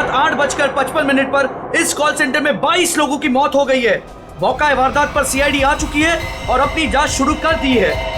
रात 8:55 पर इस कॉल सेंटर में 22 लोगों की मौत हो गई है। मौका वारदात पर सीआईडी आ चुकी है और अपनी जांच शुरू कर दी है।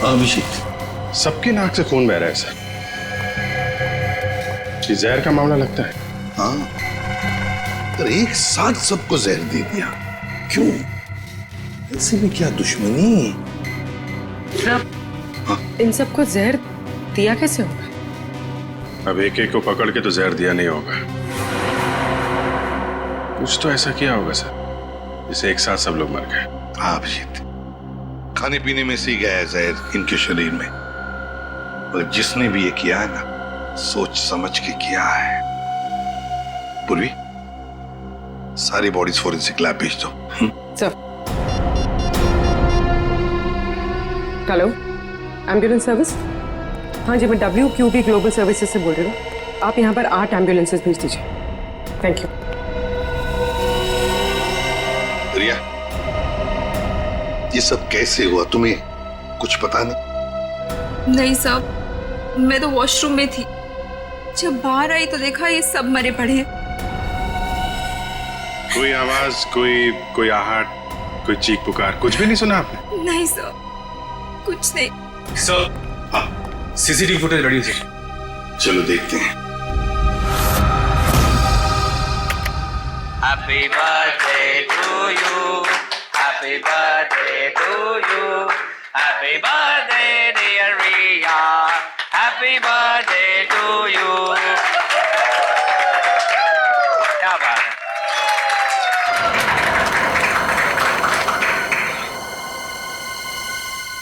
अभिषेक, सबकी नाक से खून बह रहा है सर। ये जहर का मामला लगता है। हाँ, पर एक साथ सबको जहर दे दिया, क्यों? ऐसे में क्या दुश्मनी? इन सबको जहर दिया कैसे होगा? अब एक एक को पकड़ के तो जहर दिया नहीं होगा। कुछ तो ऐसा किया होगा सर, जिससे एक साथ सब लोग मर गए। हाँ अभिषेक, खाने पीने में से ही गया है जहर इनके शरीर में। और जिसने भी ये किया है ना, सोच समझ के किया है। पूर्वी, सारी बॉडीज फोरेंसिक लैब भेज दो। सर। Hello, ambulance service? हाँ जी, मैं WQB ग्लोबल सर्विसेज से बोल रही हूँ। आप यहाँ पर 8 एम्बुलेंसेज भेज दीजिए। Thank you. रिया, ये सब कैसे हुआ, तुम्हें कुछ पता नहीं? नहीं साहब, मैं तो वॉशरूम में थी। जब बाहर आई तो देखा ये सब मरे पड़े हैं। कोई आवाज, कोई आहट, कोई चीख पुकार, कुछ भी नहीं सुना आपने? नहीं सर, कुछ नहीं। सर, हाँ, CCTV फुटेज रेडी है सर। चलो देखते हैं। Happy birthday to you. Happy birthday to you. Happy birthday dear Riya. Happy birthday to you. क्या बात है?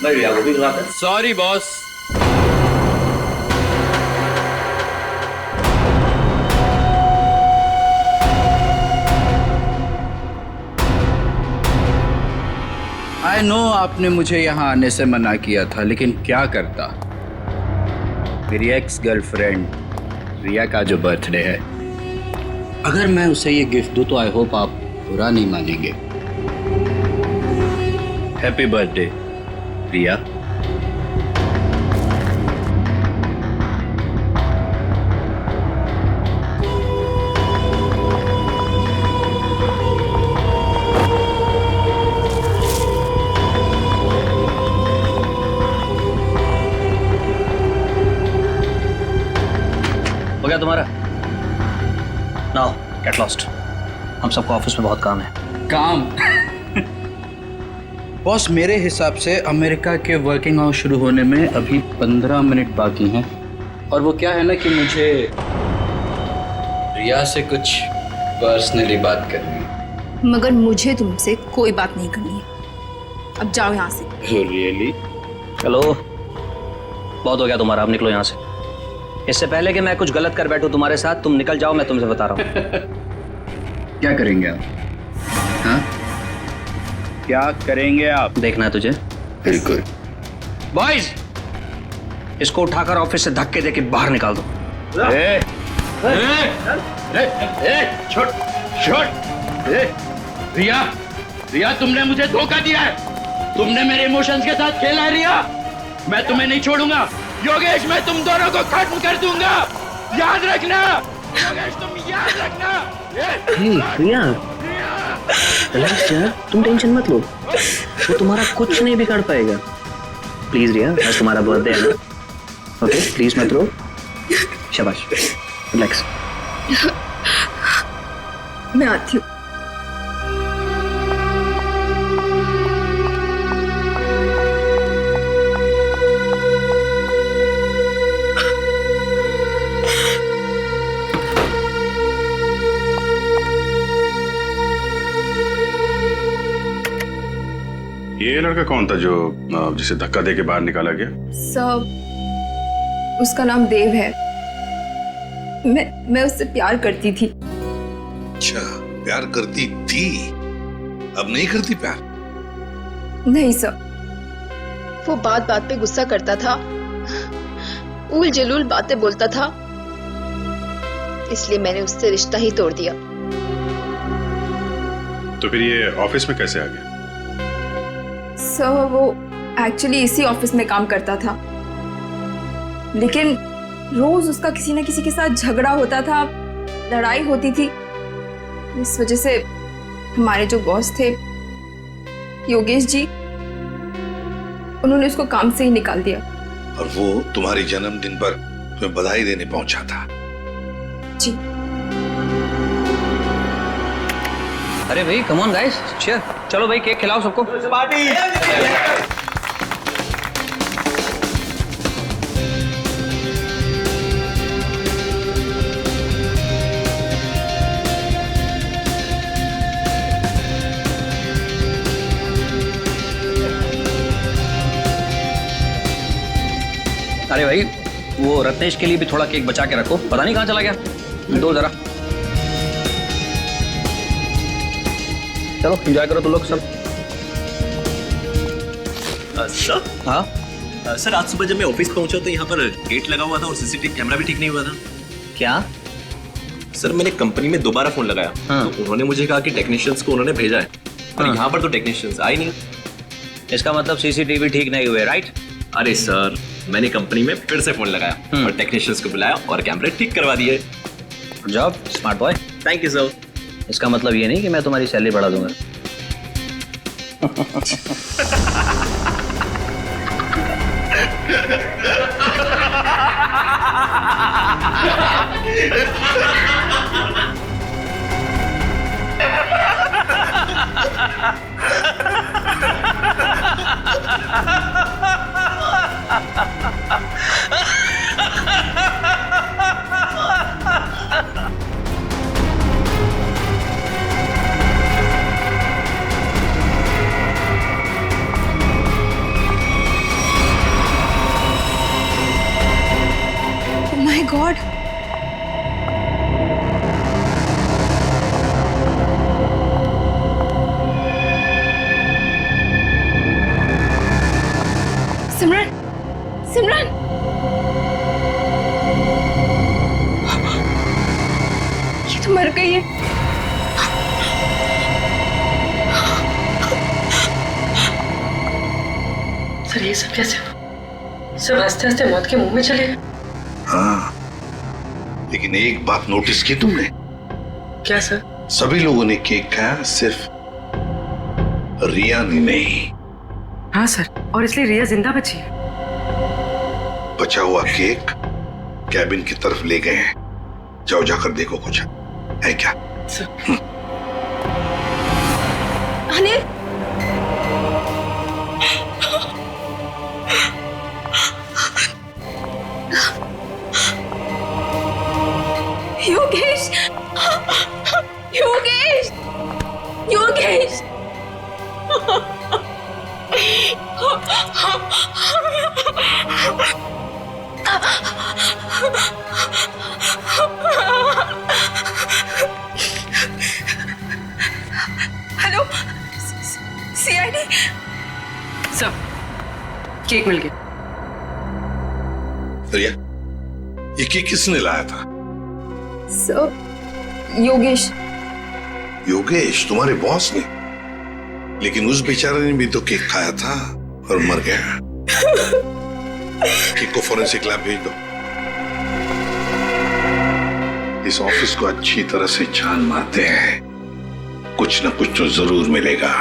मैं रिया को भी बुलाता हूं। Sorry boss. आई नो आपने मुझे यहाँ आने से मना किया था, लेकिन क्या करता। मेरी एक्स गर्लफ्रेंड रिया का जो बर्थडे है, अगर मैं उसे ये गिफ्ट दूँ तो आई होप आप बुरा नहीं मानेंगे। हैप्पी बर्थडे रिया। हो गया तुम्हारा? Now get lost. हम सबको ऑफिस में बहुत काम है। काम? बॉस, मेरे हिसाब से अमेरिका के वर्किंग आवर्स शुरू होने में अभी 15 मिनट बाकी हैं। और वो क्या है ना कि मुझे रिया से कुछ पर्सनली बात करनी है। मगर मुझे तुमसे कोई बात नहीं करनी है। अब जाओ यहाँ से। रियली? चलो, बहुत हो गया तुम्हारा, अब निकलो यहाँ से। इससे पहले कि मैं कुछ गलत कर बैठूं तुम्हारे साथ, तुम निकल जाओ, मैं तुमसे बता रहा हूँ। क्या करेंगे आप? हाँ, क्या करेंगे आप? देखना है तुझे? बिल्कुल। बॉयज, इसको उठाकर ऑफिस से धक्के देके बाहर निकाल दो। रिया, तुमने मुझे धोखा दिया है। तुमने मेरे इमोशंस के साथ खेला है रिया। मैं तुम्हें नहीं छोड़ूंगा। योगेश, मैं तुम दोनों को खत्म कर दूंगा, याद रखना। योगेश, तुम याद रखना। रिया, रिलैक्स यार, तुम टेंशन मत लो। वो तुम्हारा कुछ नहीं बिगाड़ पाएगा। प्लीज रिया, आज तुम्हारा बर्थडे है ना? ओके, प्लीज मत रो। शाबाश, रिलैक्स। मैं आती हूँ। ये लड़का कौन था जो जिसे धक्का दे के बाहर निकाला गया? सर, उसका नाम देव है। मैं उससे प्यार करती थी। अच्छा, प्यार करती थी, अब नहीं करती प्यार? नहीं सर। वो बात बात पे गुस्सा करता था, उल जलूल बातें बोलता था, इसलिए मैंने उससे रिश्ता ही तोड़ दिया। तो फिर ये ऑफिस में कैसे आ गया? सर, वो एक्चुअली इसी ऑफिस में काम करता था, लेकिन रोज उसका किसी न किसी के साथ झगड़ा होता था, लड़ाई होती थी। इस वजह से हमारे जो बॉस थे योगेश जी, उन्होंने उसको काम से ही निकाल दिया। और वो तुम्हारी जन्मदिन पर तुम्हें बधाई देने पहुंचा था? जी। अरे भाई कम ऑन गाइस, चीयर, चलो भाई केक खिलाओ सबको। पार्टी। अरे भाई वो रत्नेश के लिए भी थोड़ा केक बचा के रखो, पता नहीं कहाँ चला गया। दो जरा, चलो एंजॉय करो तुम लोग सब। सर, हाँ सर, आज सुबह जब मैं ऑफिस पहुंचा तो यहाँ पर गेट लगा हुआ था और सीसीटीवी कैमरा भी ठीक नहीं हुआ था। क्या? सर, मैंने कंपनी में दोबारा फोन लगाया। हाँ। तो उन्होंने मुझे कहा कि टेक्नीशियंस को उन्होंने भेजा है, और हाँ। यहाँ पर तो टेक्नीशियंस आए नहीं। इसका मतलब सीसीटीवी ठीक नहीं हुए, राइट? अरे सर, मैंने कंपनी में फिर से फोन लगाया और टेक्नीशियंस को बुलाया और कैमरे ठीक करवा दिए। Good job smart boy. Thank you sir. इसका मतलब ये नहीं कि मैं तुम्हारी सैलरी बढ़ा दूंगा। Oh my God! सिमरन, सिमरन! ये तो मर गई है। सर ये सब कैसे हुआ? सब हंसते हंसते मौत के मुंह में चले गए। हाँ, लेकिन एक बात नोटिस की तुमने? क्या सर? सभी लोगों ने केक खाया, सिर्फ रिया ने नहीं। हाँ सर, और इसलिए रिया जिंदा बची है। बचा हुआ केक कैबिन की तरफ ले गए हैं, जाओ जाकर देखो कुछ है क्या। Anil, Yogesh, Yogesh, Yogesh! Hello, CID. Sir cake मिल गया। रिया, ये केक किसने लाया था? सर, योगेश। योगेश, तुम्हारे बॉस ने? लेकिन उस बेचारे ने भी तो केक खाया था और मर गया। केक को फॉरेंसिक लैब भेज दो। इस ऑफिस को अच्छी तरह से छान मारते हैं, कुछ न कुछ तो जरूर मिलेगा।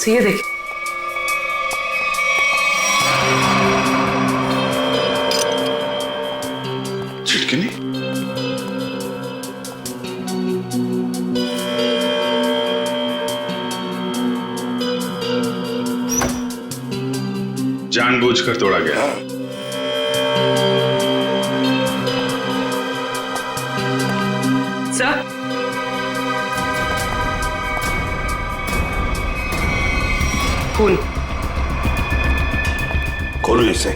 सो ये देखिए, चिटकनी? जानबूझकर तोड़ा गया। सर खून। खोलो इसे।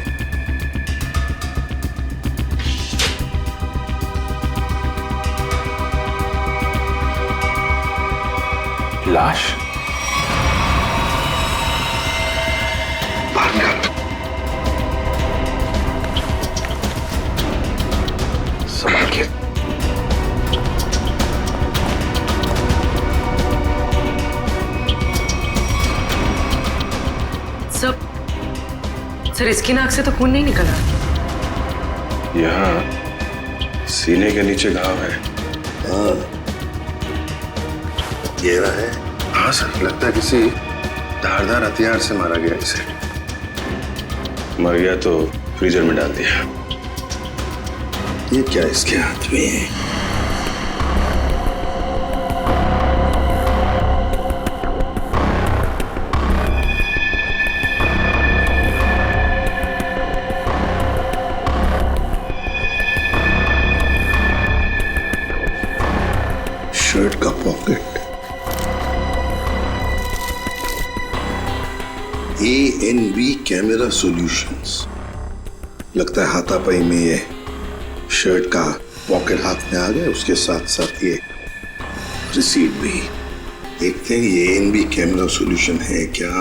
लाश? बाहर निकाल। संभाल के। सर इसकी नाक से तो खून नहीं निकला। यहाँ सीने के नीचे घाव है। हाँ, गहरा है। हाँ सर, लगता है किसी धारदार हथियार से मारा गया इसे। मर गया तो फ्रीजर में डाल दिया। ये क्या इसके हाथ में है? शर्ट का पॉकेट। ANV camera solutions. लगता है हाथापाई में ये शर्ट का पॉकेट हाथ में आ गया, उसके साथ साथ ये रिसीट भी। देखते हैं ये ANV कैमरा सॉल्यूशन है क्या,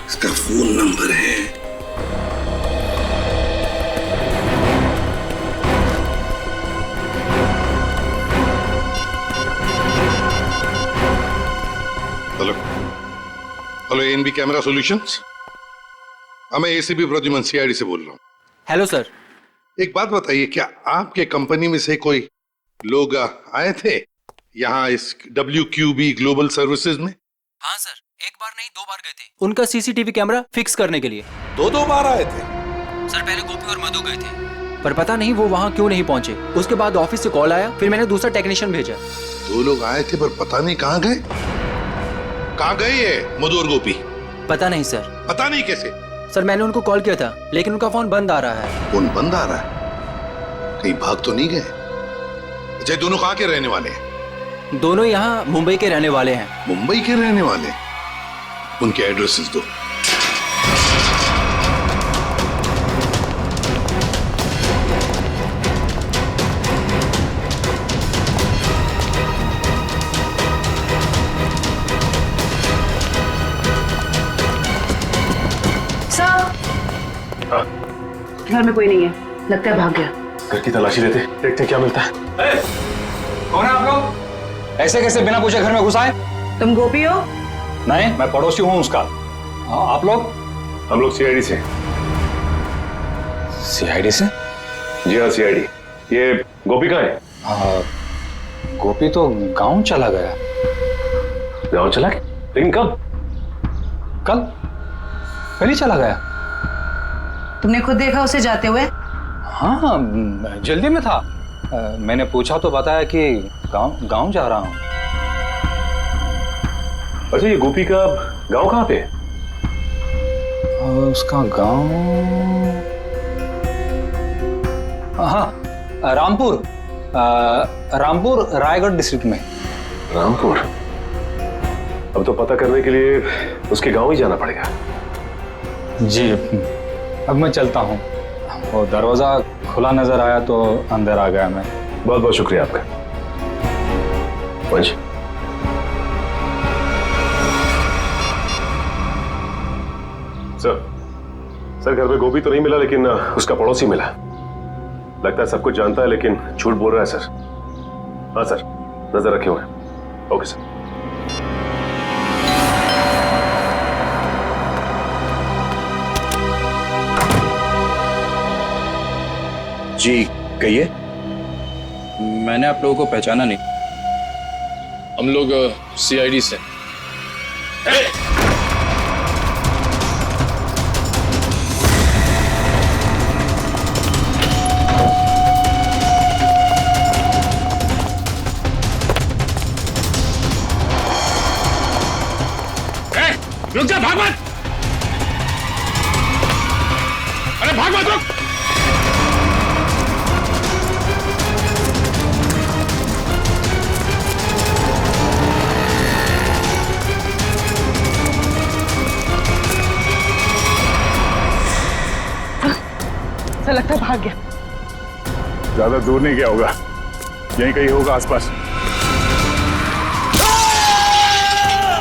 इसका फोन नंबर है। Hello hello, ANV camera solutions. मैं ACP प्रद्युमन CID से बोल रहा हूँ। Hello sir. एक बात बताइए, क्या आपके कंपनी में से कोई लोग आए थे यहाँ इस WQB ग्लोबल सर्विसेज में? हाँ सर, एक बार नहीं 2 बार गए थे उनका CCTV कैमरा फिक्स करने के लिए। दो बार आए थे? सर पहले गोपी और मधु गए थे, पर पता नहीं वो वहाँ क्यों नहीं पहुंचे। उसके बाद ऑफिस से कॉल आया, फिर मैंने दूसरा टेक्नीशियन भेजा। 2 लोग आए थे पर पता नहीं कहाँ गए। कहाँ गए ये मधु और गोपी? पता नहीं सर। पता नहीं कैसे? सर मैंने उनको कॉल किया था लेकिन उनका फोन बंद आ रहा है। फोन बंद आ रहा है? कहीं भाग तो नहीं गए? अच्छा, दोनों कहाँ के रहने वाले हैं? दोनों यहाँ मुंबई के रहने वाले हैं। मुंबई के रहने वाले? उनके एड्रेसेस दो। घर में कोई नहीं है, लगता है भाग गया। घर की तलाशी लेते, देखते हैं क्या मिलता है। कौन है आप लोग? ऐसे कैसे बिना पूछे घर में घुस आए? तुम गोपी हो? नहीं, मैं पड़ोसी हूँ उसका। आप लोग? हम लोग CID से। CID से? जी हाँ, CID। ये गोपी कहाँ है? गोपी तो गांव चला गया। गाँव चला गया? लेकिन कब? कल ही चला गया। तुमने खुद देखा उसे जाते हुए? हाँ, जल्दी में था। मैंने पूछा तो बताया कि गांव जा रहा हूँ। अच्छा, ये गोपी का गांव कहाँ पे? उसका गांव, हाँ, रामपुर रायगढ़ डिस्ट्रिक्ट में। रामपुर? अब तो पता करने के लिए उसके गांव ही जाना पड़ेगा। जी, अब मैं चलता हूँ। वो दरवाजा खुला नजर आया तो अंदर आ गया मैं। बहुत बहुत शुक्रिया आपका। वंश, सर घर में गोभी तो नहीं मिला, लेकिन उसका पड़ोसी मिला। लगता है सब कुछ जानता है लेकिन झूठ बोल रहा है सर। हाँ सर, नजर रखे हुए हैं। Okay sir. जी कहिए। मैंने आप लोगों को पहचाना नहीं। हम लोग CID से। रुक जा, भाग मत! अरे भाग मत, रुक! सर लगता है भाग गया। ज्यादा दूर नहीं गया होगा, यहीं कहीं होगा आसपास।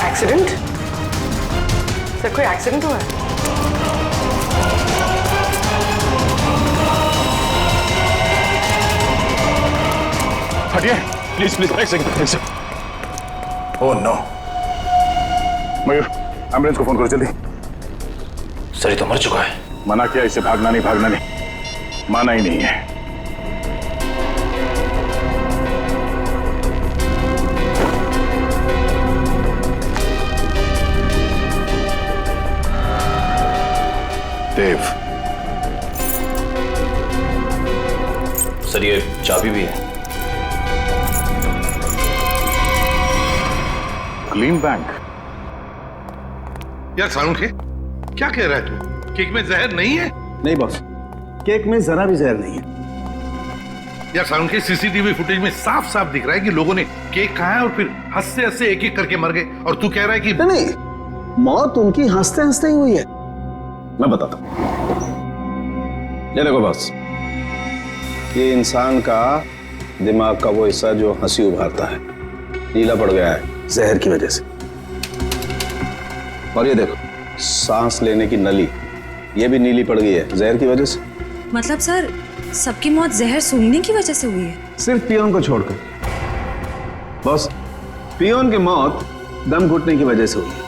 एक्सीडेंट? सर कोई एक्सीडेंट हुआ है? हटिए प्लीज प्लीज, एक second. Oh no. Mayur, ambulance को फोन करो जल्दी। सर ये तो मर चुका है। मना किया इसे, भागना नहीं, माना ही नहीं है। देव, सर ये चाबी भी है। Clean bank. यार सारुखे, क्या कह रहा है तू? केक में जहर नहीं है? नहीं बॉस, केक में जरा भी जहर नहीं है। यार सारुखे, सीसीटीवी फुटेज में साफ साफ दिख रहा है कि लोगों ने केक खाया और फिर हंसते हंसते एक एक करके मर गए, और तू कह रहा है कि नहीं, मौत उनकी हंसते हंसते ही हुई है। मैं बताता हूं। ये देखो बॉस, ये इंसान का दिमाग का वो हिस्सा जो हंसी उभारता है नीला पड़ गया है जहर की वजह से। और ये देखो, सांस लेने की नली ये भी नीली पड़ गई है जहर की वजह से। मतलब सर, सबकी मौत जहर सूंघने की वजह से हुई है? सिर्फ पियोन को छोड़कर। बॉस, पियोन की मौत दम घुटने की वजह से हुई है,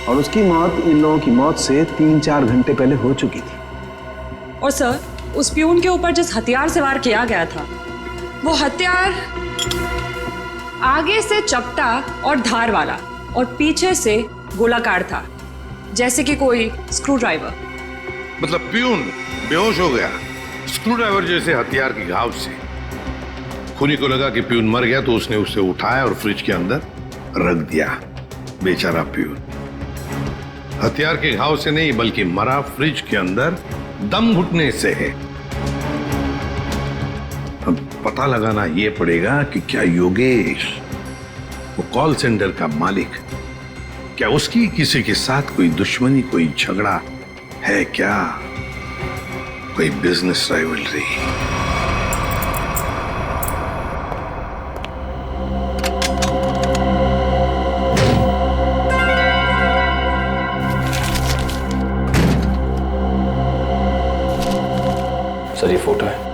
और उसकी मौत इन लोगों की मौत से 3-4 घंटे पहले हो चुकी थी। और सर, उस पियून के ऊपर जिस हथियार से वार किया गया था, वो हथियार आगे से चपटा और धार वाला और पीछे से गोलाकार था, जैसे कि कोई स्क्रू ड्राइवर। मतलब प्यून बेहोश हो गया स्क्रू ड्राइवर जैसे हथियार के घाव से। खूनी को लगा कि प्यून मर गया तो उसने उसे उठाया और फ्रिज के अंदर रख दिया। बेचारा प्यून हथियार के घाव से नहीं बल्कि मरा फ्रिज के अंदर दम घुटने से है। अब पता लगाना यह पड़ेगा कि क्या योगेश, वो कॉल सेंटर का मालिक, क्या उसकी किसी के साथ कोई दुश्मनी, कोई झगड़ा है क्या, कोई बिजनेस राइवलरी? सर ये फोटो है।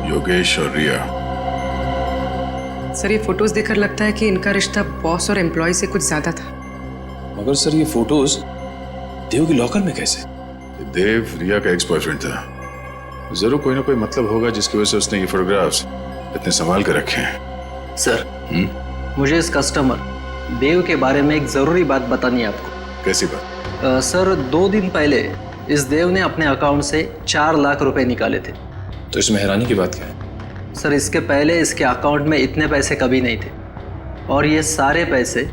योगेश और रिया। सर ये फोटोज देखकर लगता है कि इनका रिश्ता बॉस और एम्प्लॉय से कुछ ज्यादा था। मगर सर ये फोटोज देव की लॉकर में कैसे? देव रिया का एक्स बॉयफ्रेंड था, जरूर कोई ना कोई मतलब होगा जिसकी वजह से उसने ये फोटोग्राफ्स इतने संभाल कर रखे हैं। सर, मुझे इस कस्टमर देव के बारे में एक जरूरी बात बतानी है आपको। कैसी बात? सर 2 दिन पहले इस देव ने अपने अकाउंट से 4 लाख रुपए निकाले थे। तो इसमें हैरानी की बात क्या है? सर इसके पहले इसके अकाउंट में इतने पैसे कभी नहीं थे, और ये सारे पैसे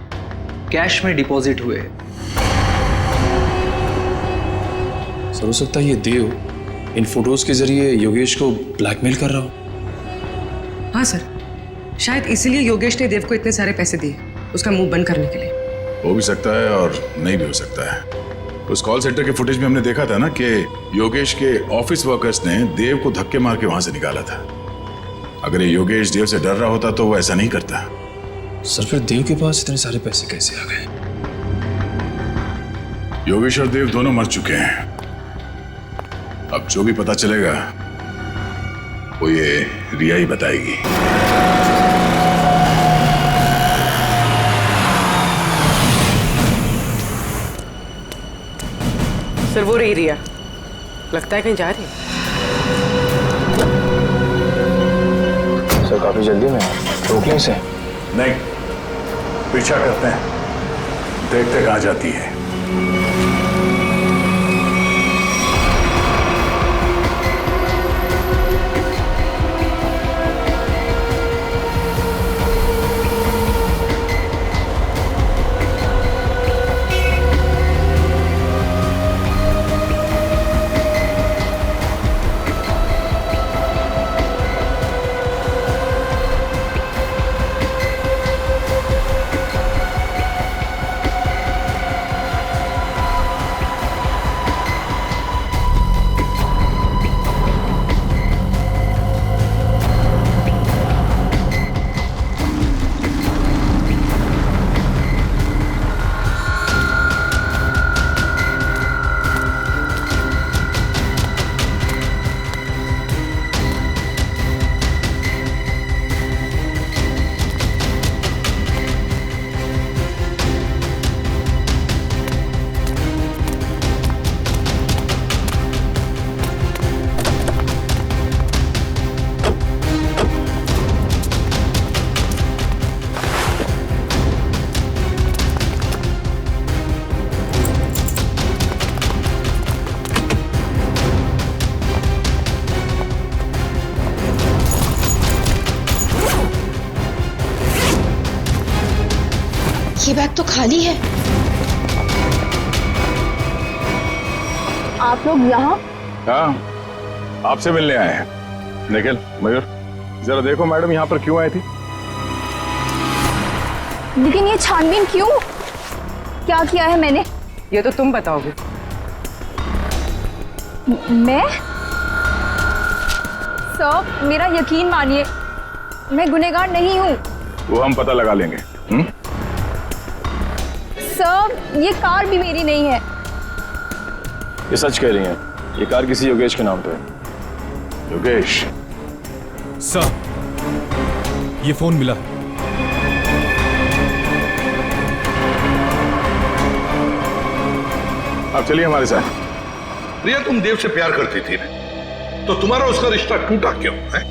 कैश में डिपॉजिट हुए। सर हो सकता है ये देव इन फोटोज के जरिए योगेश को ब्लैकमेल कर रहा हो। हाँ सर, शायद इसीलिए योगेश ने देव को इतने सारे पैसे दिए उसका मुंह बंद करने के लिए। हो भी सकता है और नहीं भी हो सकता है। उस कॉल सेंटर के फुटेज में हमने देखा था ना कि योगेश के ऑफिस वर्कर्स ने देव को धक्के मार के वहां से निकाला था। अगर ये योगेश देव से डर रहा होता तो वो ऐसा नहीं करता। सर फिर देव के पास इतने सारे पैसे कैसे आ गए? योगेश और देव दोनों मर चुके हैं। अब जो भी पता चलेगा वो ये रिया ही बताएगी। सर वो रही रिया, लगता है कहीं जा रही है। सर काफी जल्दी में रोक लें इसे। नहीं, पीछा करते हैं, देखते कहाँ जाती है। ये बैग तो खाली है। आप लोग यहाँ? हाँ, आपसे मिलने आए हैं। निखिल, मयूर, जरा देखो मैडम यहाँ पर क्यों आई थी? लेकिन ये छानबीन क्यों? क्या किया है मैंने? ये तो तुम बताओगे। मैं? सर, मेरा यकीन मानिए, मैं गुनहगार नहीं हूँ। वो हम पता लगा लेंगे। सर, ये कार भी मेरी नहीं है। ये सच कह रही हैं, ये कार किसी योगेश के नाम पे है। योगेश? सर, ये फोन मिला। आप चलिए हमारे साथ। प्रिया, तुम देव से प्यार करती थी ना, तो तुम्हारा उसका रिश्ता टूटा क्यों है?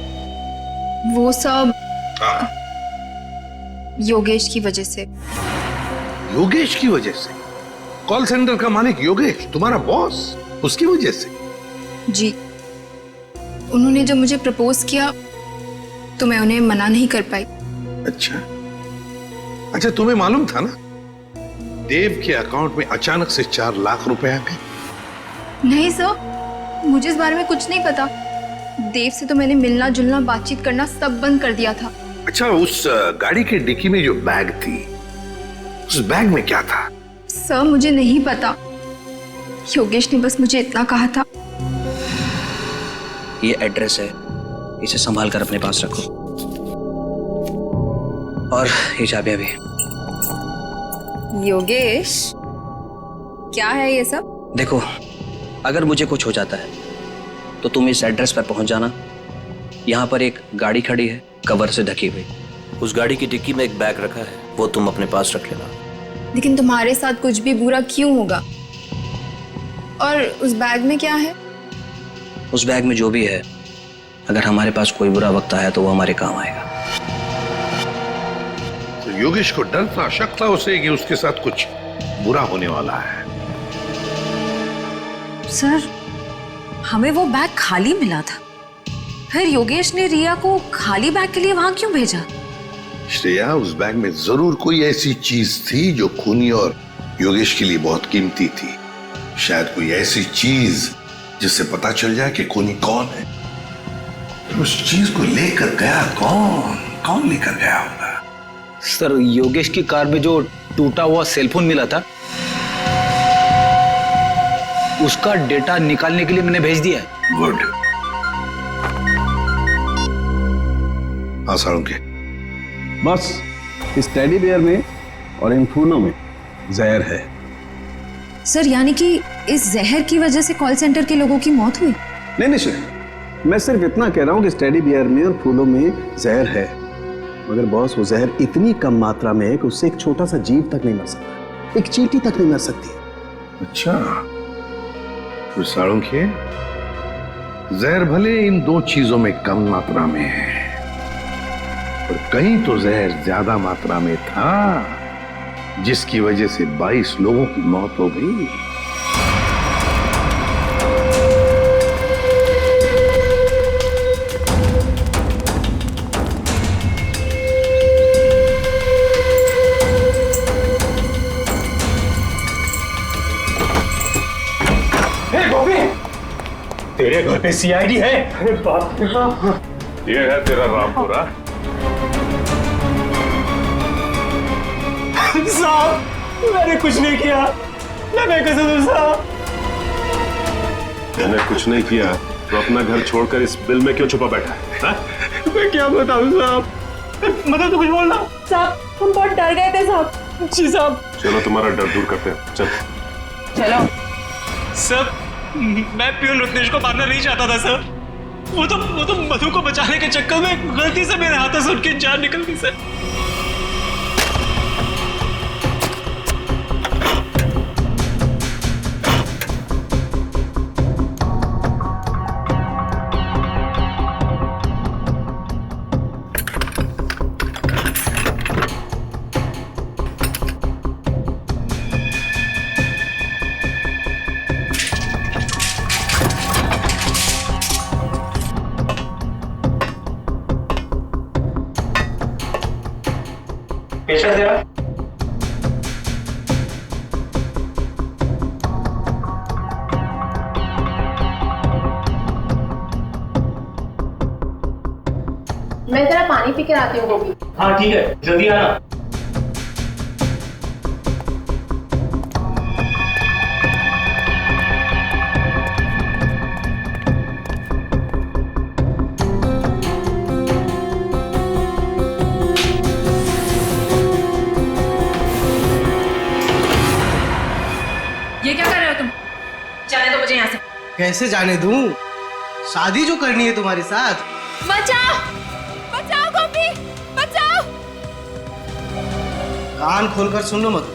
वो सब योगेश की वजह से। योगेश की वजह से? कॉल सेंटर का मालिक योगेश, तुम्हारा बॉस, उसकी वजह से? जी, उन्होंने जब मुझे प्रपोज किया तो मैं उन्हें मना नहीं कर पाई। अच्छा, तुम्हें मालूम था ना देव के अकाउंट में अचानक से 4 लाख रुपए आ गए? नहीं सर, मुझे इस बारे में कुछ नहीं पता। देव से तो मैंने मिलना जुलना बातचीत करना सब बंद कर दिया था। अच्छा, उस गाड़ी के डिक्की में जो बैग थी, उस बैग में क्या था? सर, मुझे नहीं पता। योगेश ने बस मुझे इतना कहा था। ये एड्रेस है, इसे संभाल कर अपने पास रखो। और ये चाबियां भी। योगेश, क्या है ये सब? देखो, अगर मुझे कुछ हो जाता है तो तुम इस एड्रेस पर पहुंच जाना। यहाँ पर एक गाड़ी खड़ी है, कवर से ढकी हुई। उस गाड़ी की डिक्की में एक बैग रखा है, वो तुम अपने पास रख लेना। लेकिन तुम्हारे साथ कुछ भी बुरा क्यों होगा? और उस बैग में क्या है? उस बैग में जो भी है, अगर हमारे पास कोई बुरा वक्त आया तो वो हमारे काम आएगा। तो योगेश को डर था, शक था उसे कि उसके साथ कुछ बुरा होने वाला है। सर, हमें वो बैग खाली मिला था, फिर योगेश ने रिया को खाली बैग के लिए वहां क्यों भेजा? श्रेया, उस बैग में जरूर कोई ऐसी चीज थी जो खूनी और योगेश के लिए बहुत कीमती थी। शायद कोई ऐसी चीज जिससे पता चल जाए कि खूनी कौन है। तो उस चीज को लेकर गया कौन लेकर गया होगा? सर, योगेश की कार में जो टूटा हुआ सेलफोन मिला था, उसका डेटा निकालने के लिए मैंने भेज दिया है। गुड। हाँ साळुंखे, बस इस टेडी बियर में और इन फूलों में जहर है। सर, यानी कि इस जहर की वजह से कॉल सेंटर के लोगों की मौत हुई? नहीं सर, मैं सिर्फ इतना कह रहा हूं कि इस टेडी बियर में और फूलों में जहर है, मगर बॉस वो जहर इतनी कम मात्रा में है कि उससे एक छोटा सा जीव तक नहीं मर सकता, एक चींटी तक नहीं मर सकती। अच्छा, साळुंखे, जहर भले इन दो चीजों में कम मात्रा में है, पर कहीं तो जहर ज्यादा मात्रा में था, जिसकी वजह से 22 लोगों की मौत हो गई। तेरे घर पे सीआईडी है? अरे बाप रे बाप। ये है तेरा रामपुरा। साहब, मैंने कुछ नहीं किया, मैं कसम साहब। मैंने कुछ नहीं किया तो अपना घर छोड़कर इस बिल में क्यों छुपा बैठा है? हा? मैं क्या बताऊं साहब, मतलब तो कुछ बोलना। साहब, हम बहुत डर गए थे साहब। जी साहब। चलो तुम्हारा डर दूर करते हैं, चल। चलो। सर, मैं प्यून रत्नेश को मारना नहीं चाहता था सर। वो तो मधु को बचाने के चक्कर में गलती से मेरे हाथों से उनकी जान निकल गई सर। पेशेंट जरा। मैं जरा पानी पी के आती हूँ गोभी। हाँ ठीक है, जल्दी आना। ये क्या कर रहे हो तुम? जाने दो मुझे यहाँ से। कैसे जाने दूं? शादी जो करनी है तुम्हारे साथ। बचाओ, बचाओ गोपी, बचाओ। कान खोलकर सुन लो मत,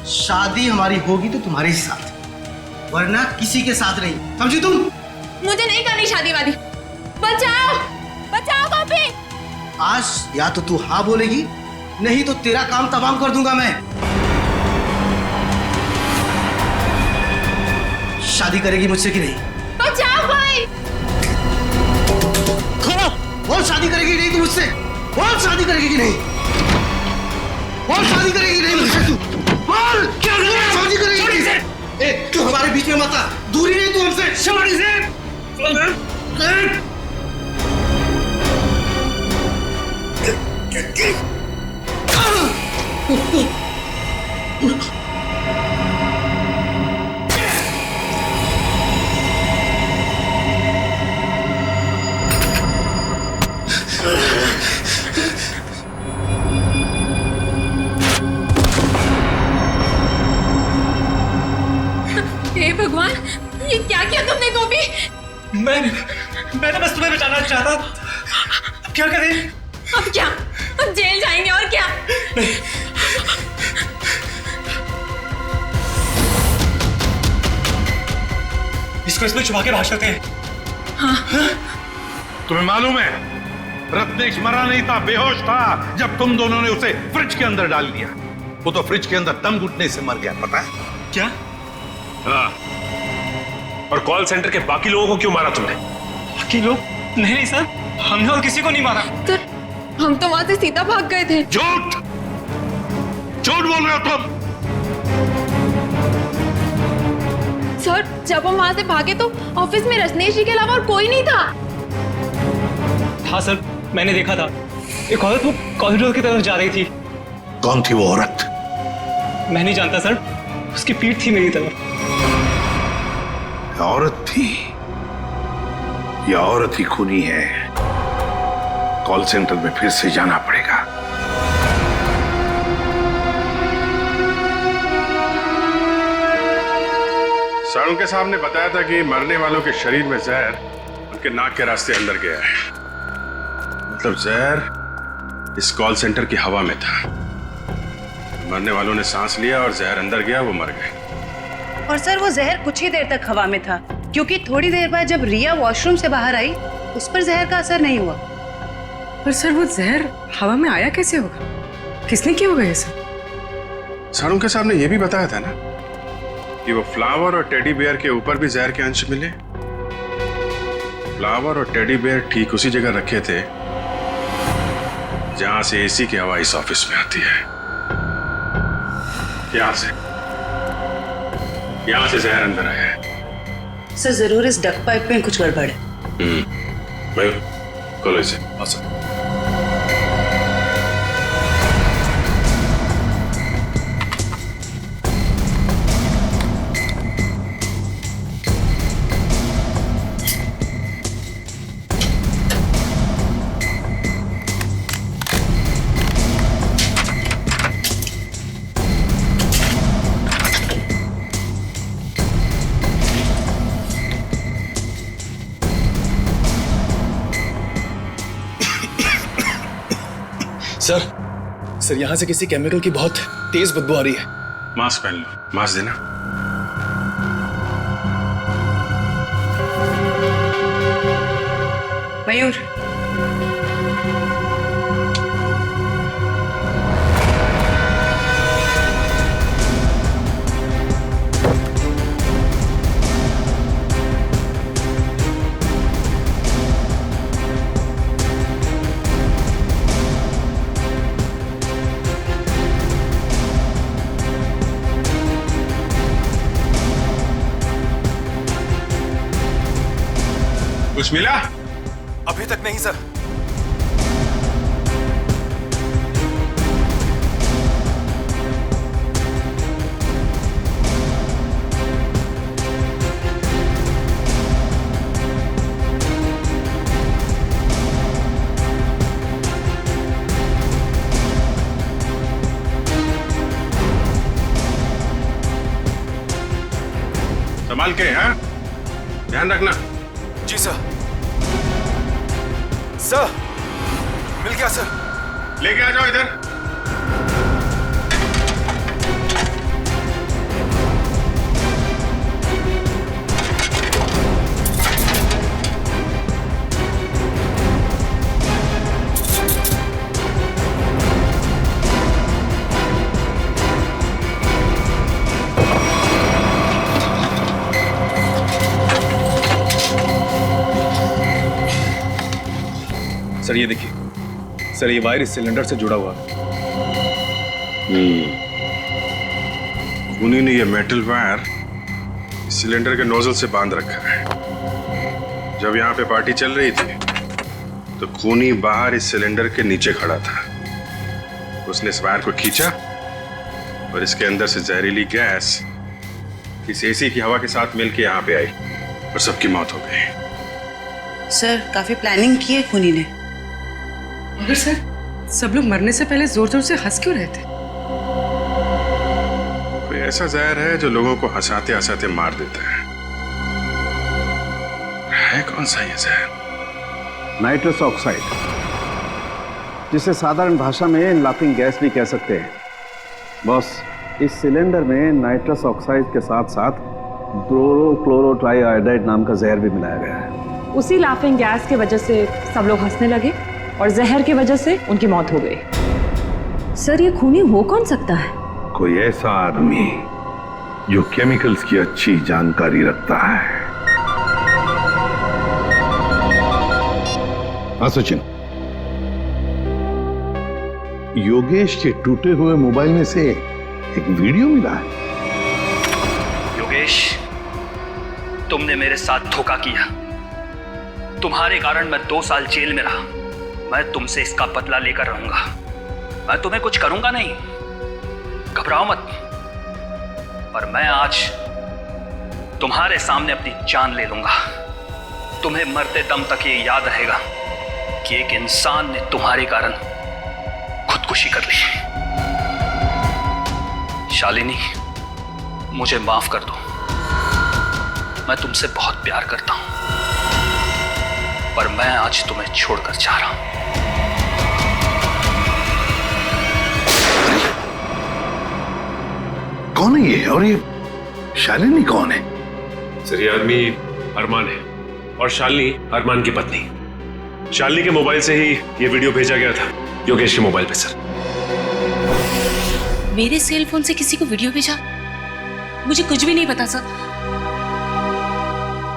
शादी हमारी होगी तो तुम्हारे ही साथ, वरना किसी के साथ नहीं, समझी तुम? मुझे नहीं करनी शादी वादी। बचाओ, बचाओ गोपी। आज या तो तू हाँ बोलेगी, नहीं तो तेरा काम तमाम कर दूंगा मैं। शादी करेगी मुझसे कि नहीं? बचाओ भाई। बोल शादी करेगी नहीं तू मुझसे? बोल शादी करेगी कि नहीं? बोल शादी करेगी नहीं मुझसे तू? बोल क्या शादी करेगी? ए, तू हमारे बीच में मत आ, दूरी नहीं तू हमसे। शादी से हे भगवान, ये क्या किया तुमने गोपी? मैंने बस तुम्हें बचाना चाहता। अब क्या करें? अब क्या? अब जेल जाएंगे और क्या? इसको इसमें छुपा के भाग सकते हैं। हाँ। तुम्हें मालूम है, रत्नेश मरा नहीं था, बेहोश था जब तुम दोनों ने उसे फ्रिज के अंदर डाल दिया। वो तो फ्रिज के अंदर दम घुटने से मर गया, पता है? क्या? हाँ। और कॉल सेंटर के बाकी लोगों को क्यों मारा तुमने? बाकी लोग? नहीं सर, हमने और किसी को नहीं मारा। तो हम तो वहां से सीधा भाग गए थे। झूठ, झूठ बोल रहे हो तुम। सर, जब हम वहां से भागे तो ऑफिस में रजनीश जी के अलावा और कोई नहीं था। हाँ सर, मैंने देखा था। एक औरत वो कॉरिडोर की तरफ जा रही थी। कौन थी वो औरत? मैं नहीं जानता सर, उसकी पीठ थी मेरी तरफ। औरत थी? यह औरत ही खूनी है। कॉल सेंटर में फिर से जाना पड़ेगा। साळुंखे साहब ने बताया था कि मरने वालों के शरीर में जहर उनके नाक के रास्ते अंदर गया है। मतलब जहर इस कॉल सेंटर की हवा में था। मरने वालों ने सांस लिया और जहर अंदर गया, वो मर गए। और सर वो जहर कुछ ही देर तक हवा में था, क्योंकि थोड़ी देर बाद जब रिया वॉशरूम से बाहर आई उस पर जहर का असर नहीं हुआ। पर सर वो जहर हवा में आया कैसे होगा? किसने किया होगा ये सब? सर उनके साहब ने यह भी बताया था ना कि वो फ्लावर और टेडी बेयर के ऊपर भी जहर के अंश मिले। फ्लावर और टेडी बेयर ठीक उसी जगह रखे थे जहां से एसी की हवा इस ऑफिस में आती है। यहां से जहर अंदर आया है। सर जरूर इस डक पाइप में कुछ गड़बड़ है। मयूर खोलो इसे। औसत सर यहाँ से किसी केमिकल की बहुत तेज बदबू आ रही है। मास्क पहन लो। मास्क देना। मयूर कुछ मिला? अभी तक नहीं सर। संभाल के, हाँ? ध्यान रखना। जी सर। सर मिल गया सर। लेके आ जाओ इधर। सर ये देखिए सर, ये वायर इस सिलेंडर से जुड़ा हुआ है। खूनी ने ये मेटल वायर सिलेंडर के नोजल से बांध रखा है। जब यहाँ पे पार्टी चल रही थी तो खूनी बाहर इस सिलेंडर के नीचे खड़ा था। उसने इस वायर को खींचा और इसके अंदर से जहरीली गैस इस एसी की हवा के साथ मिलकर यहाँ पे आई और सबकी मौत हो गई। सर काफी प्लानिंग की है खूनी ने। मगर सर सब लोग मरने से पहले जोर जोर से हंस क्यों रहे थे? कोई ऐसा जहर है जो लोगों को हंसाते हंसाते मार देता है कौन सा ये जहर? नाइट्रस ऑक्साइड, जिसे साधारण भाषा में लाफिंग गैस भी कह सकते हैं। बॉस, इस सिलेंडर में नाइट्रस ऑक्साइड के साथ साथ ब्रोरोक्लोरोट्राइआयोडाइड नाम का जहर भी मिलाया गया है। उसी लाफिंग गैस की वजह से सब लोग हंसने लगे और जहर की वजह से उनकी मौत हो गई। सर ये खूनी हो कौन सकता है? कोई ऐसा आदमी जो केमिकल्स की अच्छी जानकारी रखता है। हाँ सचिन, योगेश के टूटे हुए मोबाइल में से एक वीडियो मिला है। योगेश, तुमने मेरे साथ धोखा किया। तुम्हारे कारण मैं 2 साल जेल में रहा। मैं तुमसे इसका बदला लेकर रहूंगा। मैं तुम्हें कुछ करूंगा नहीं, घबराओ मत। पर मैं आज तुम्हारे सामने अपनी जान ले लूंगा। तुम्हें मरते दम तक ये याद रहेगा कि एक इंसान ने तुम्हारे कारण खुदकुशी कर ली। शालिनी, मुझे माफ कर दो। मैं तुमसे बहुत प्यार करता हूं, पर मैं आज तुम्हें छोड़कर जा रहा हूं। कौन है ये? और ये शालिनी कौन है? सर ये आदमी अरमान है और शालिनी अरमान की पत्नी। शालिनी के मोबाइल से ही ये वीडियो भेजा गया था योगेश के मोबाइल पे सर। मेरे सेल फोन से किसी को वीडियो भेजा? मुझे कुछ भी नहीं पता सर।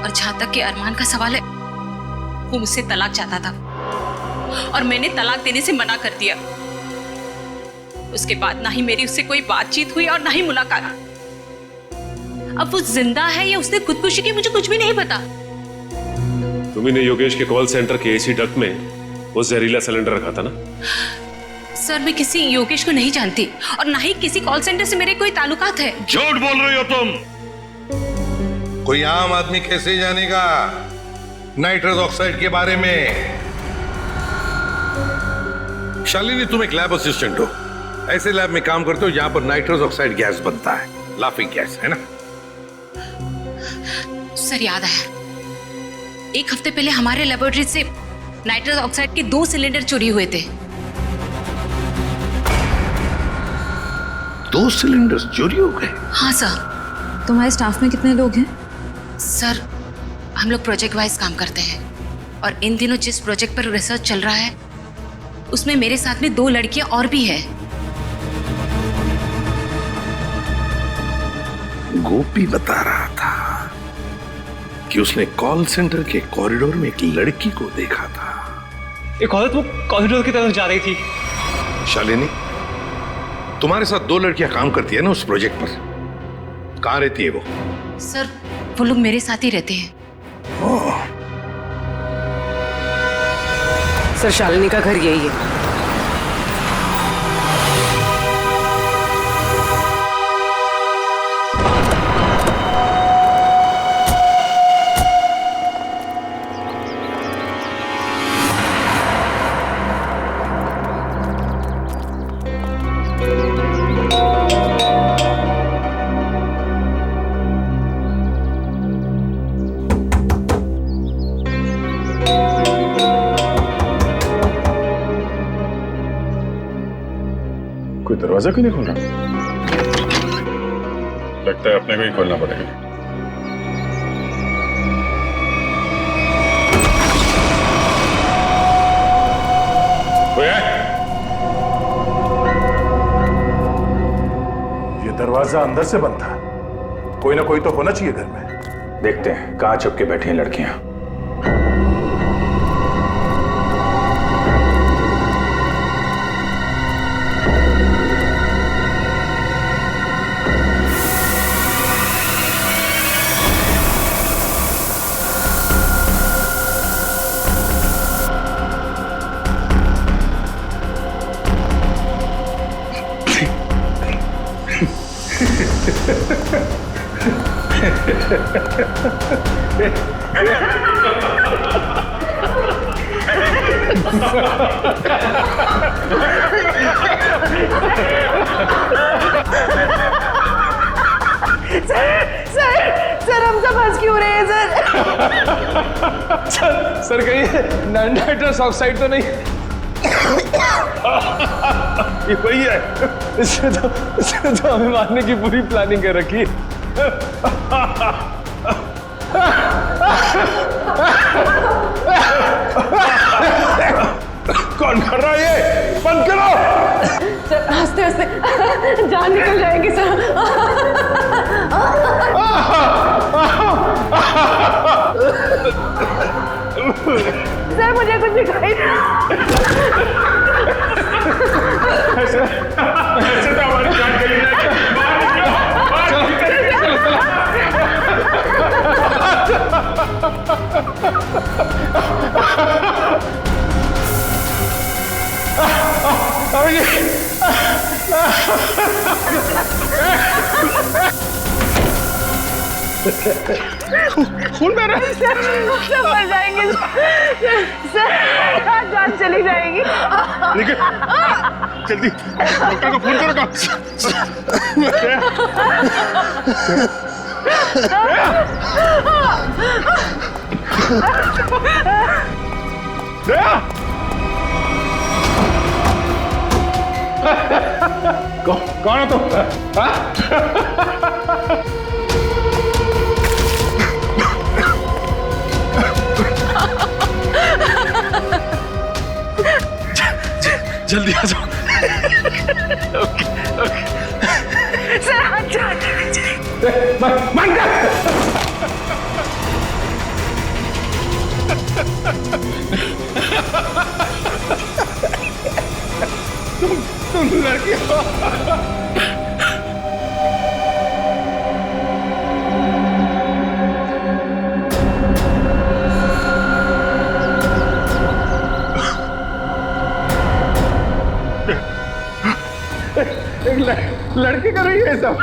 और जहां तक कि अरमान का सवाल है, वो मुझसे तलाक चाहता था और मैंने तलाक देने से मना कर दिया। उसके बाद ना ही मेरी उससे कोई बातचीत हुई और ना ही मुलाकात। अब वो जिंदा है या उसने खुदकुशी की, मुझे कुछ भी नहीं पता। तुमने योगेश के कॉल सेंटर के एसी डक्ट में वो जहरीला सिलेंडर रखा था ना? सर मैं किसी योगेश को नहीं जानती और ना ही किसी कॉल सेंटर से मेरे कोई ताल्लुकात है। झूठ बोल रही हो तुम। कोई आम आदमी कैसे जानेगा नाइट्रस ऑक्साइड के बारे में? शालिनी तुम एक लैब असिस्टेंट हो, ऐसे लैब में काम करते हो जहां पर नाइट्रस ऑक्साइड गैस बनता है, लाफिंग गैस, है ना? सर याद है, एक हफ्ते पहले हमारे लेबोरेटरी से नाइट्रस ऑक्साइड के 2 सिलेंडर चोरी हुए थे। 2 सिलेंडर चोरी हो गए? हाँ सर। तुम्हारे स्टाफ में कितने लोग हैं? सर हम लोग प्रोजेक्ट वाइज काम करते हैं और इन दिनों जिस प्रोजेक्ट पर रिसर्च चल रहा है उसमें मेरे साथ में 2 लड़कियां और भी है। गोपी बता रहा था कि उसने कॉल सेंटर के कॉरिडोर में एक लड़की को देखा था। एक औरत वो कॉरिडोर की तरफ जा रही थी। शालिनी, तुम्हारे साथ 2 लड़कियां काम करती है ना उस प्रोजेक्ट पर, कहां रहती है वो? सर वो लोग मेरे साथ ही रहते हैं। सर शालिनी का घर यही है। कोई दरवाजा क्यों नहीं खोल रहा? लगता है अपने को ही खोलना पड़ेगा। कोई है? ये दरवाजा अंदर से बंद था, कोई ना कोई तो होना चाहिए घर में। देखते हैं कहां छुप के बैठी हैं लड़कियां। सर हम सब हंस क्यों रहे हैं सर कहीं नाइट्रस ऑक्साइड तो नहीं? ये वही है। इससे तो हमें मारने की पूरी प्लानिंग कर रखी है। कौन कर रहा है ये? बंद करो। सर हंसते हंसते जान निकल जाएगी सर। सर मुझे कुछ दिखाई ऐसे तो हमारी जान चली जाएगी। खून बह रहा है। सर मर जाएंगे सर, जान चली जाएगी। लेकिन जल्दी डॉक्टर को फोन करो। कौन हो तुम? जल्दी आ जाओ। ओके ओके सर हाथ जाते तुम लड़की हो। एक लड़की कर रही है सब।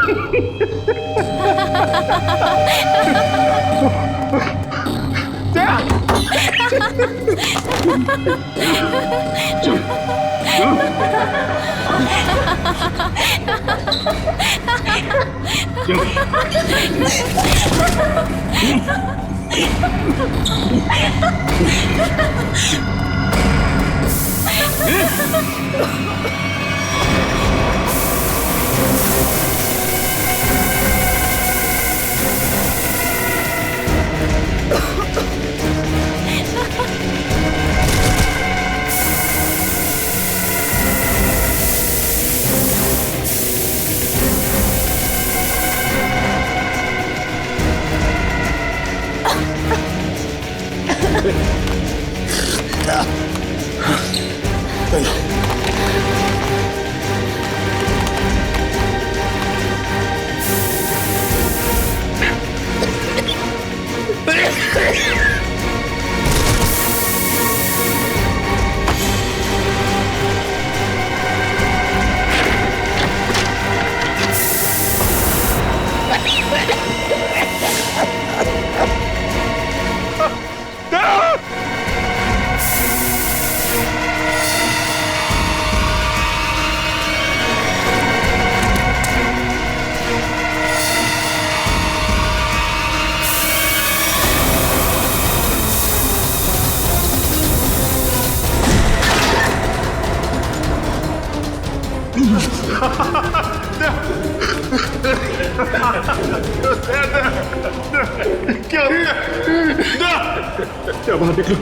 क्या बाहर निकलो,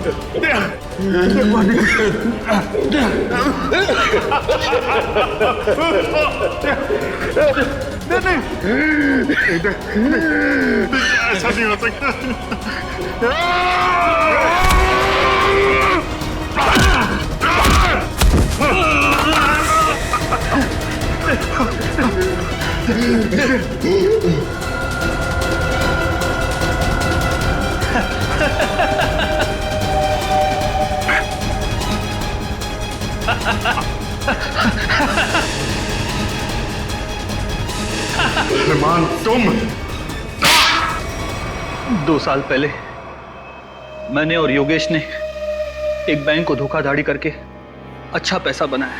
बाहर निकलो। ऐसा नहीं हो सकता। रहमान तुम 2 साल पहले मैंने और योगेश ने एक बैंक को धोखाधड़ी करके अच्छा पैसा बनाया।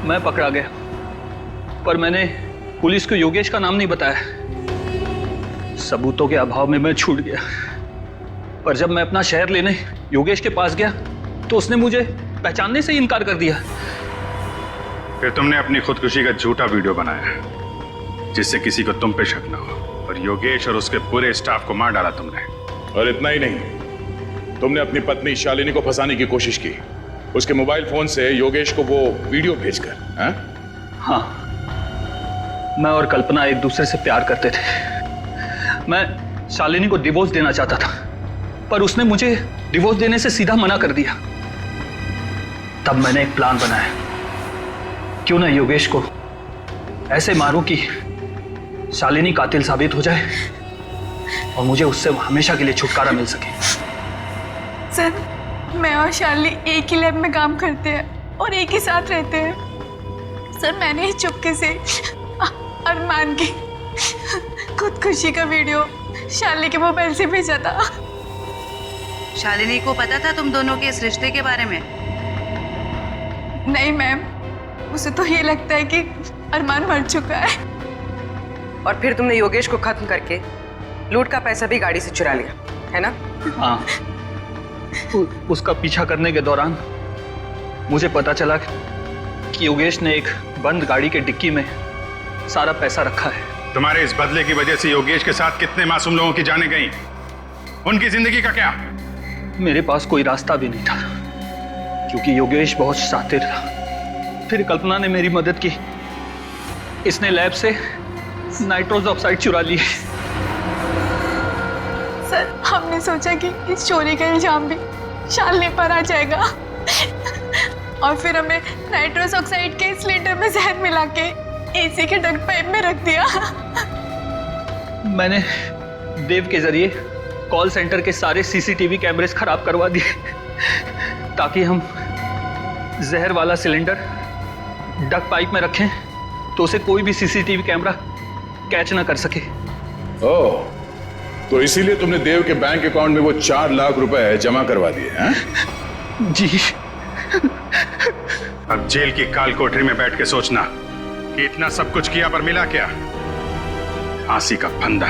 मैं पकड़ा गया, पर मैंने पुलिस को योगेश का नाम नहीं बताया। सबूतों के अभाव में मैं छूट गया। पर जब मैं अपना शहर लेने योगेश के पास गया तो उसने मुझे पहचानने से ही इनकार कर दिया। फिर तुमने अपनी खुदकुशी का झूठा वीडियो बनाया जिससे किसी को तुम पे शक न हो, और योगेश और उसके पूरे स्टाफ को मार डाला तुमने। और इतना ही नहीं, तुमने अपनी पत्नी शालिनी को फंसाने की कोशिश की, उसके मोबाइल फोन से योगेश को वो वीडियो भेजकर। हाँ, मैं और कल्पना एक दूसरे से प्यार करते थे। मैं शालिनी को डिवोर्स देना चाहता था, पर उसने मुझे डिवोर्स देने से सीधा मना कर दिया। तब मैंने एक प्लान बनाया, क्यों ना योगेश को ऐसे मारूं कि शालिनी कातिल साबित हो जाए और मुझे उससे हमेशा के लिए छुटकारा मिल सके। सर, मैं और शालिनी एक ही लैब में काम करते हैं और एक ही साथ रहते हैं। सर, मैंने ही चुपके से अरमान की खुदकुशी का वीडियो शालिनी के मोबाइल से भेजा था। शालिनी को पता था तुम दोनों के इस रिश्ते के बारे में? नहीं मैम, उसे तो ये लगता है कि अरमान मर चुका है। और फिर तुमने योगेश को खत्म करके लूट का पैसा भी गाड़ी से चुरा लिया, है ना? हाँ, उसका पीछा करने के दौरान मुझे पता चला कि योगेश ने एक बंद गाड़ी के डिक्की में सारा पैसा रखा है। तुम्हारे इस बदले की वजह से योगेश के साथ कितने मासूम लोगों की जानें गईं? उनकी जिंदगी का क्या? मेरे पास कोई रास्ता भी नहीं था। क्योंकि योगेश बहुत शातिर था। फिर कल्पना ने मेरी मदद की। इसने लैब से नाइट्रोस ऑक्साइड चुरा लिए। सर, हमने सोचा कि इस चोरी का इल्जाम भी शालिनी पर आ जाएगा और फिर हमें नाइट्रोस ऑक्साइड के सिलेंडर में जहर मिला के एसी के डक्ट पाइप में रख दिया। मैंने देव के जरिए कॉल सेंटर के सारे सीसीटीवी कैमरेस खराब करवा दिए ताकि हम जहर वाला सिलेंडर डक्ट पाइप में रखें तो उसे कोई भी सीसीटीवी कैमरा कैच ना कर सके। ओह, तो इसीलिए तुमने देव के बैंक अकाउंट में वो 4 लाख रुपए जमा करवा दिए हैं? जी। अब जेल की काल कोठरी में बैठ के सोचना कि इतना सब कुछ किया पर मिला क्या? फांसी का फंदा।